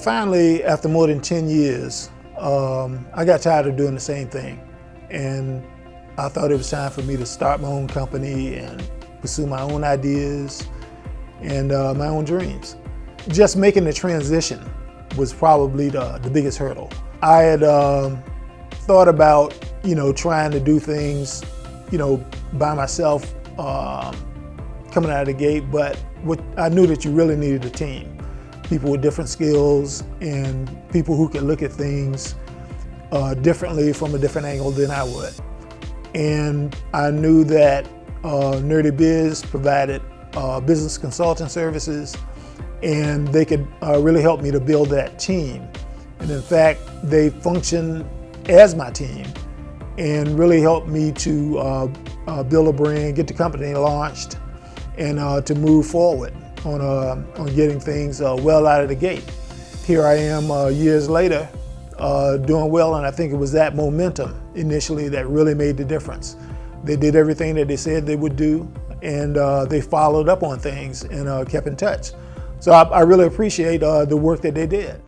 Finally, after more than 10 years, I got tired of doing the same thing. And I thought it was time for me to start my own company and pursue my own ideas and my own dreams. Just making the transition was probably the biggest hurdle. I had thought about, trying to do things, by myself coming out of the gate, but I knew that you really needed a team. People with different skills and people who could look at things differently from a different angle than I would. And I knew that Nerdy Biz provided business consulting services, and they could really help me to build that team. And in fact, they function as my team and really helped me to build a brand, get the company launched, and to move forward on getting things well out of the gate. Here I am years later doing well, and I think it was that momentum initially that really made the difference. They did everything that they said they would do, and they followed up on things and kept in touch. So I really appreciate the work that they did.